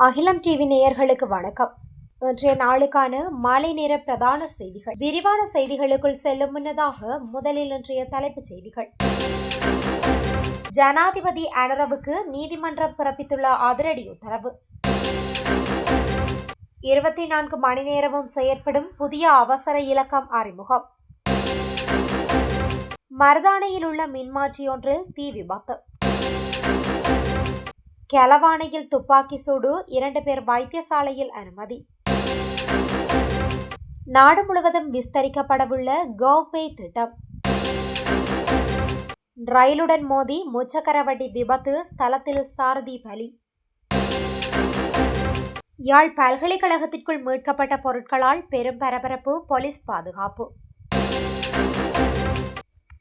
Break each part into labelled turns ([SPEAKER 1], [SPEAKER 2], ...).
[SPEAKER 1] அகிலம் டிவி நேயர்களுக்கு வணக்கம். இன்றைய நாளுக்கான மாலை நேர பிரதான செய்திகள். விரிவான செய்திகளுக்குள் செல்லும் முன்னதாக முதலில் இன்றைய தலைப்புச் செய்திகள். ஜனாதிபதி அனுரவுக்கு நீதிமன்றம் பிறப்பித்துள்ள அதிரடி உத்தரவு. 24 மணி நேரமும் செயற்படும் புதிய அவசர இலக்கம் அறிமுகம். மருதானையில் உள்ள மின்மாற்றி தீ விபத்து. கெலவானையில் துப்பாக்கி சூடு, 2 பேர் வைத்தியசாலையில் அனுமதி. நாடு முழுவதும் விஸ்தரிக்கப்படவுள்ள கோபே திட்டம். ரயிலுடன் மோதி முச்சக்கர வண்டி விபத்து, ஸ்தலத்தில் சாரதி பலி. யாழ் பல்கலைக்கழகத்திற்குள் மீட்கப்பட்ட பொருட்களால் பெரும் பரபரப்பு, போலீஸ் பாதுகாப்பு.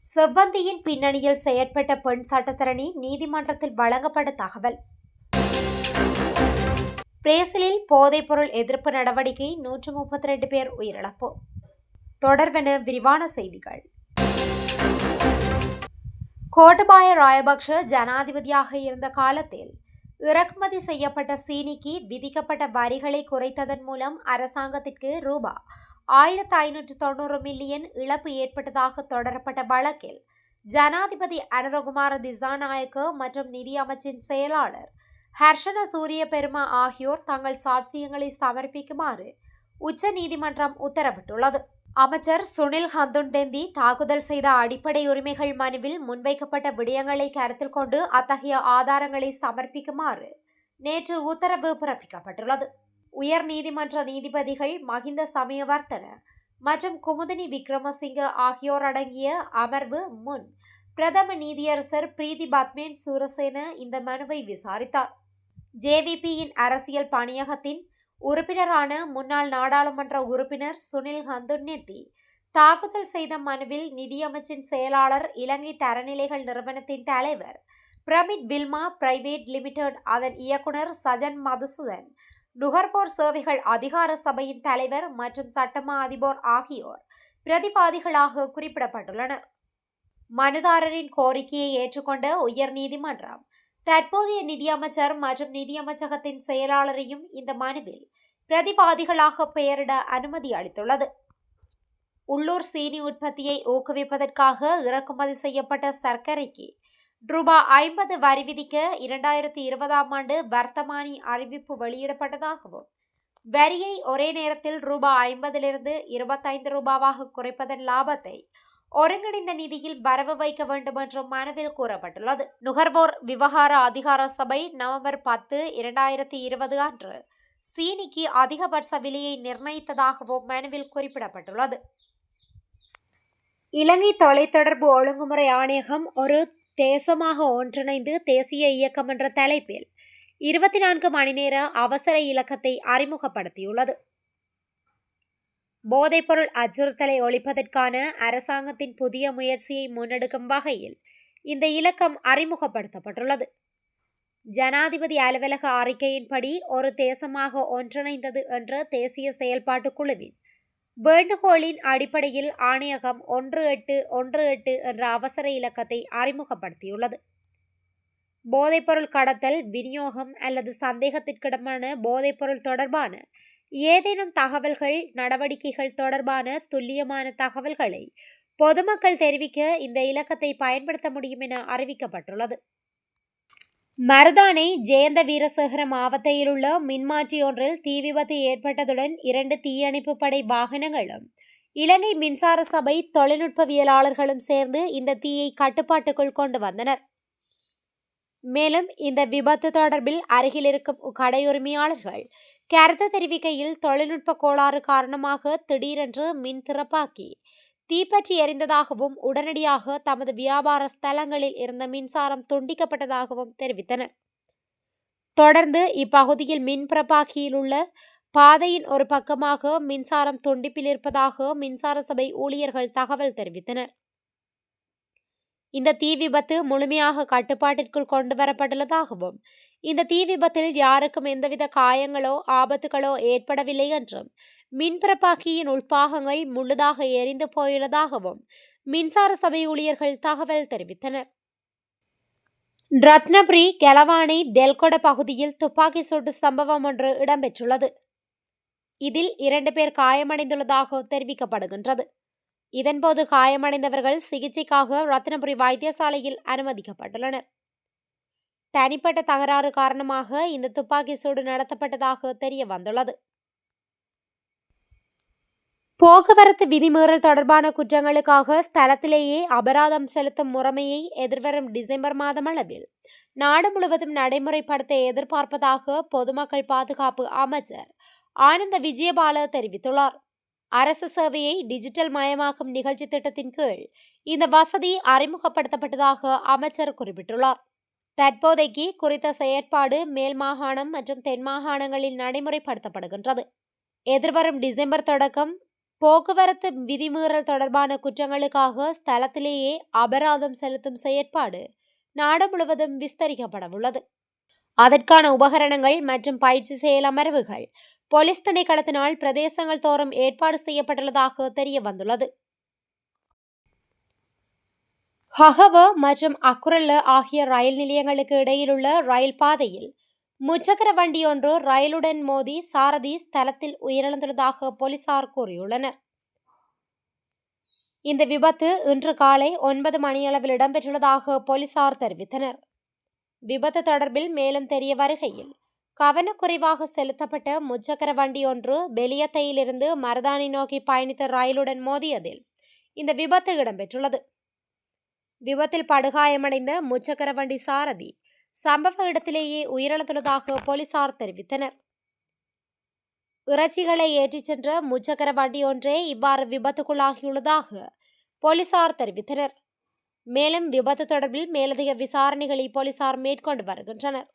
[SPEAKER 1] செவ்வந்தியின் பின்னணியில் செயற்பட்ட பெண் சட்டத்தரணி நீதிமன்றத்தில் வழங்கப்பட்ட தகவல். பிரேசிலில் போதைப்பொருள் எதிர்ப்பு நடவடிக்கை, 132 பேர் உயிரிழப்பு. தொடர்வென விரிவான செய்திகள். கோட்டபாய ராயபக்ஷ ஜனாதிபதியாக இருந்த காலத்தில் இறக்குமதி செய்யப்பட்ட சீனிக்கு விதிக்கப்பட்ட வரிகளை குறைத்ததன் மூலம் அரசாங்கத்திற்கு ரூபாய் 1590 மில்லியன் இழப்பு ஏற்பட்டதாக தொடரப்பட்ட வழக்கில் ஜனாதிபதி அனுரகுமார திசாநாயக்க மற்றும் நிதி அமைச்சின் செயலாளர் ஹர்ஷன சூரிய பெருமா ஆகியோர் தங்கள் சாட்சியங்களை சமர்ப்பிக்குமாறு உச்ச நீதிமன்றம் உத்தரவிட்டுள்ளது. அமைச்சர் சுனில் ஹந்துன்தெந்தி தாக்குதல் செய்த அடிப்படை உரிமைகள் மனுவில் முன்வைக்கப்பட்ட விடயங்களை கருத்தில் கொண்டு அத்தகைய ஆதாரங்களை சமர்ப்பிக்குமாறு நேற்று உத்தரவு பிறப்பிக்கப்பட்டுள்ளது. உயர் நீதிமன்ற நீதிபதிகள் மஹிந்த சமயவர்த்தன மற்றும் குமுதினி விக்ரமசிங்க ஆகியோர் அடங்கிய அமர்வு முன் பிரதம நீதியரசர் பிரீதி பத்மேன் சூரசேன இந்த மனுவை விசாரித்தார். ஜேவிபியின் அரசியல் பணியகத்தின் உறுப்பினரான முன்னாள் நாடாளுமன்ற உறுப்பினர் சுனில் ஹந்துன்தெந்தி தாக்குதல் செய்த மனுவில் நிதியமைச்சின் செயலாளர், இலங்கை தரநிலைகள் நிறுவனத்தின் தலைவர் பிரமிட் பில்மா பிரைவேட் லிமிடெட் அதன் இயக்குனர் சஜன் மதுசூதன், நுகர்வோர் சேவைகள் அதிகார சபையின் தலைவர் மற்றும் சட்டமா அதிபர் ஆகியோர் பிரதிவாதிகளாக குறிப்பிடப்பட்டுள்ளனர். மனுதாரரின் கோரிக்கையை ஏற்றுக்கொண்ட உயர் நீதிமன்றம் தற்போதைய நிதியமைச்சர் மற்றும் நிதியமைச்சகத்தின் செயலாளரையும் இந்த மனுவில் பிரதிவாதிகளாக பெயரிட அனுமதி அளித்துள்ளது. உள்ளூர் சீனி உற்பத்தியை ஊக்குவிப்பதற்காக இறக்குமதி செய்யப்பட்ட சர்க்கரைக்கு ரூபாய் 50 வரி விதிக்க 2020ஆம் ஆண்டு வர்த்தமானி அறிவிப்பு வெளியிடப்பட்டதாகவும், வரியை ஒரே நேரத்தில் ரூபாய் 50லிருந்து 25 ரூபாவாக குறைப்பதன் லாபத்தை ஒருங்கிணைந்த நிதியில் வரவு வைக்க வேண்டும் என்றும் மனுவில் கூறப்பட்டுள்ளது. நுகர்வோர் விவகார அதிகார சபை நவம்பர் 10, 2020 அன்று சீனிக்கு அதிகபட்ச விலையை நிர்ணயித்ததாகவும் மனுவில் குறிப்பிடப்பட்டுள்ளது. இலங்கை தொலைத்தொடர்பு ஒழுங்குமுறை ஆணையகம் ஒரு தேசமாக ஒன்றிணைந்து தேசிய இயக்கம் என்ற தலைப்பில் 24 மணி நேர அவசர இலக்கத்தை அறிமுகப்படுத்தியுள்ளது. போதைப்பொருள் அச்சுறுத்தலை ஒழிப்பதற்கான அரசாங்கத்தின் புதிய முயற்சியை முன்னெடுக்கும் வகையில் இந்த இலக்கம் அறிமுகப்படுத்தப்பட்டுள்ளது. ஜனாதிபதி அலுவலக அறிக்கையின்படி ஒரு தேசமாக ஒன்றிணைந்தது என்ற தேசிய செயல்பாட்டு குழுவின் வேண்டுகோளின் அடிப்படையில் ஆணையகம் 1818 என்ற அவசர இலக்கத்தை அறிமுகப்படுத்தியுள்ளது. போதைப்பொருள் கடத்தல், விநியோகம் அல்லது சந்தேகத்திற்கிடமான போதைப்பொருள் தொடர்பான ஏதேனும் தகவல்கள், நடவடிக்கைகள் தொடர்பான துல்லியமான தகவல்களை பொதுமக்கள் தெரிவிக்க இந்த இலக்கத்தை பயன்படுத்த முடியும் என அறிவிக்கப்பட்டுள்ளது. மருதானை ஜெயந்த வீரசேகர மாவட்டத்தில் உள்ள மின்மாற்றி ஒன்றில் தீ விபத்து ஏற்பட்டதுடன் 2 தீயணைப்பு படை வாகனங்களும் இலங்கை மின்சார சபை தொழில்நுட்பவியலாளர்களும் சேர்ந்து இந்த தீயை கட்டுப்பாட்டுக்குள் கொண்டு வந்தனர். மேலும் இந்த விபத்து தொடர்பில் அருகில் இருக்கும் கடையுரிமையாளர்கள் கருத்து தெரிவிக்கையில், தொழில்நுட்ப கோளாறு காரணமாக திடீரென்று மின் திறப்பாக்கி தீப்பற்றி எரிந்ததாகவும், உடனடியாக தமது வியாபார ஸ்தலங்களில் இருந்த மின்சாரம் துண்டிக்கப்பட்டதாகவும் தெரிவித்தனர். தொடர்ந்து இப்பகுதியில் மின் பிறப்பாக்கியில் உள்ள பாதையின் ஒரு பக்கமாக மின்சாரம் துண்டிப்பில் இருப்பதாக மின்சார சபை ஊழியர்கள் தகவல் தெரிவித்தனர். இந்த தீ விபத்து முழுமையாக கட்டுப்பாட்டிற்குள் கொண்டு வரப்பட்டுள்ளதாகவும், இந்த தீ விபத்தில் யாருக்கும் எந்தவித காயங்களோ ஆபத்துகளோ ஏற்படவில்லை என்றும், மின்பிறப்பாக்கியின் உள்பாகங்கள் முழுதாக எரிந்து போயுள்ளதாகவும் மின்சார சபை ஊழியர்கள் தகவல் தெரிவித்தனர். ரத்னபுரி கெலவானை தெல்கொட பகுதியில் துப்பாக்கி சூட்டு சம்பவம் ஒன்று இடம்பெற்றுள்ளது. இதில் 2 பேர் காயமடைந்துள்ளதாக தெரிவிக்கப்படுகின்றது. இதன்போது காயமடைந்தவர்கள் சிகிச்சைக்காக ரத்னபுரி வைத்தியசாலையில் அனுமதிக்கப்பட்டுள்ளனர். தனிப்பட்ட தகராறு காரணமாக இந்த துப்பாக்கி சூடு நடத்தப்பட்டதாக தெரிய வந்துள்ளது. போக்குவரத்து விதிமீறல் தொடர்பான குற்றங்களுக்காக ஸ்தலத்திலேயே அபராதம் செலுத்தும் முறைமையை எதிர்வரும் டிசம்பர் மாதம் அளவில் நாடு முழுவதும் நடைமுறைப்படுத்த எதிர்பார்ப்பதாக பொதுமக்கள் பாதுகாப்பு அமைச்சர் ஆனந்த விஜயபால தெரிவித்துள்ளார். அரசு சேவையை டிஜிட்டல் மயமாக்கும் நிகழ்ச்சி திட்டத்தின் கீழ் இந்த வசதி அறிமுகப்படுத்தப்பட்டதாக அமைச்சர் குறிப்பிட்டுள்ளார். தற்போதைக்கு குறித்த செயற்பாடு மேல் மாகாணம் மற்றும் தென் மாகாணங்களில் நடைமுறைப்படுத்தப்படுகின்றது. எதிர்வரும் டிசம்பர் தொடக்கம் போக்குவரத்து விதிமீறல் தொடர்பான குற்றங்களுக்காக ஸ்தலத்திலேயே அபராதம் செலுத்தும் செயற்பாடு நாடு முழுவதும் விஸ்தரிக்கப்படவுள்ளது. அதற்கான உபகரணங்கள் மற்றும் பயிற்சி செயலமர்வுகள் போலீஸ் திணைக்களத்தினால் பிரதேசங்கள் தோறும் ஏற்பாடு செய்யப்பட்டுள்ளதாக தெரிய வந்துள்ளது. ஹகவ மற்றும் அக்குரல்ல ஆகிய ரயில் நிலையங்களுக்கு இடையிலுள்ள ரயில் பாதையில் முச்சக்கர வண்டி ஒன்று ரயிலுடன் மோதி சாரதி ஸ்தலத்தில் உயிரிழந்துள்ளதாக போலீசார் கூறியுள்ளனர். இந்த விபத்து இன்று காலை 9 மணியளவில் இடம்பெற்றுள்ளதாக போலீசார் தெரிவித்தனர். விபத்து தொடர்பில் மேலும் தெரிய வருகையில் கவனக்குறைவாக செலுத்தப்பட்ட முச்சக்கர வண்டி ஒன்று பெலியத்தையிலிருந்து மருதானி நோக்கி பயணித்த ரயிலுடன் மோதியதில் இந்த விபத்து இடம்பெற்றுள்ளது. விபத்தில் படுகாயமடைந்த முச்சக்கர வண்டி சாரதி சம்பவ இடத்திலேயே உயிரிழந்துள்ளதாக போலீசார் தெரிவித்தனர். இறைச்சிகளை ஏற்றிச் சென்ற முச்சக்கர வண்டி ஒன்றே இவ்வாறு விபத்துக்குள்ளாகியுள்ளதாக போலீசார் தெரிவித்தனர். மேலும் விபத்து தொடர்பில் மேலதிக விசாரணைகளை போலீசார் மேற்கொண்டு வருகின்றனர்.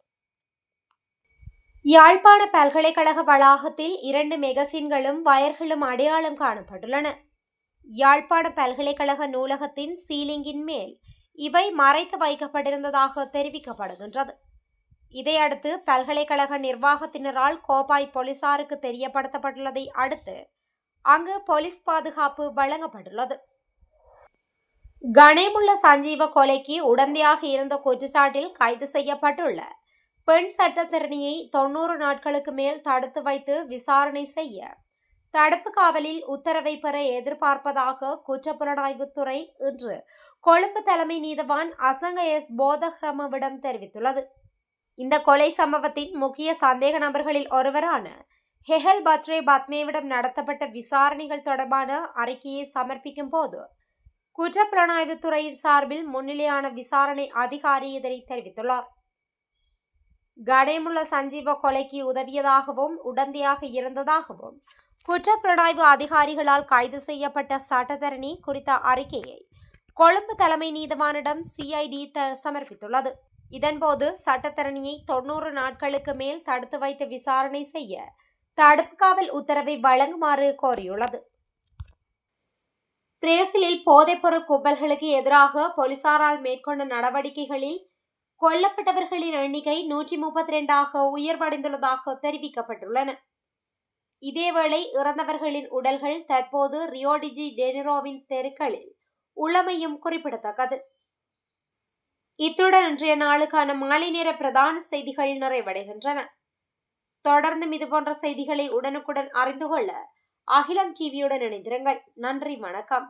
[SPEAKER 1] யாழ்ப்பாண பல்கலைக்கழக வளாகத்தில் 2 மெகசின்களும் வயர்களும் அடையாளம் காணப்பட்டுள்ளன. யாழ்ப்பாண பல்கலைக்கழக நூலகத்தின் சீலிங்கின் மேல் இவை மறைத்து வைக்கப்பட்டிருந்ததாக தெரிவிக்கப்படுகின்றது. இதையடுத்து பல்கலைக்கழக நிர்வாகத்தினரால் கோப்பாய் போலீசாருக்கு தெரியப்படுத்தப்பட்டுள்ளதை அடுத்து அங்கு போலீஸ் பாதுகாப்பு வழங்கப்பட்டுள்ளது. கணேமுள்ள சஞ்சீவ கொலைக்கு உடந்தையாக இருந்த குற்றச்சாட்டில் கைது செய்யப்பட்டுள்ள பெண் சட்டத்தரணியை 90 நாட்களுக்கு மேல் தடுத்து வைத்து விசாரணை செய்ய தடுப்பு காவலில் உத்தரவை பெற எதிர்பார்ப்பதாக குற்றப்புலனாய்வுத்துறை இன்று கொழும்பு தலைமை நீதவான் அசங்க எஸ் போதஹ்ரமவிடம் தெரிவித்துள்ளது. இந்த கொலை சம்பவத்தின் முக்கிய சந்தேக நபர்களில் ஒருவரான ஹெஹல் பத்ரே பத்மேவிடம் நடத்தப்பட்ட விசாரணைகள் தொடர்பான அறிக்கையை சமர்ப்பிக்கும் போது குற்றப்புலனாய்வுத்துறையின் சார்பில் முன்னிலையான விசாரணை அதிகாரி இதனை தெரிவித்துள்ளார். கணேமுள்ள சஞ்சீவ கொலைக்கு உதவியதாகவும் உடந்தையாக இருந்ததாகவும் குற்றப்புலனாய்வு அதிகாரிகளால் கைது செய்யப்பட்ட சட்டத்தரணி குறித்த அறிக்கையை கொழும்பு தலைமை நீதவானிடம் சிஐடி சமர்ப்பித்துள்ளது. இதன்போது சட்டத்தரணியை 90 நாட்களுக்கு மேல் தடுத்து வைத்து விசாரணை செய்ய தடுப்பு காவல் உத்தரவை வழங்குமாறு கோரியுள்ளது. பிரேசிலில் போதைப்பொருள் கும்பல்களுக்கு எதிராக போலீசாரால் மேற்கொண்ட நடவடிக்கைகளில் கொல்லப்பட்டவர்களின் எண்ணிக்கை 132ஆக உயர்வடைந்துள்ளதாக தெரிவிக்கப்பட்டுள்ளன. இதேவேளை இறந்தவர்களின் உடல்கள் தற்போது ரியோ டி ஜெனிரோவின் தெருக்களில் உள்ளமையும் குறிப்பிடத்தக்கது. இத்துடன் இன்றைய நாளுக்கான மாலை நேர பிரதான செய்திகள் நிறைவடைகின்றன. தொடர்ந்தும் இதுபோன்ற செய்திகளை உடனுக்குடன் அறிந்து கொள்ள அகிலம் டிவியுடன் இணைந்திருங்கள். நன்றி, வணக்கம்.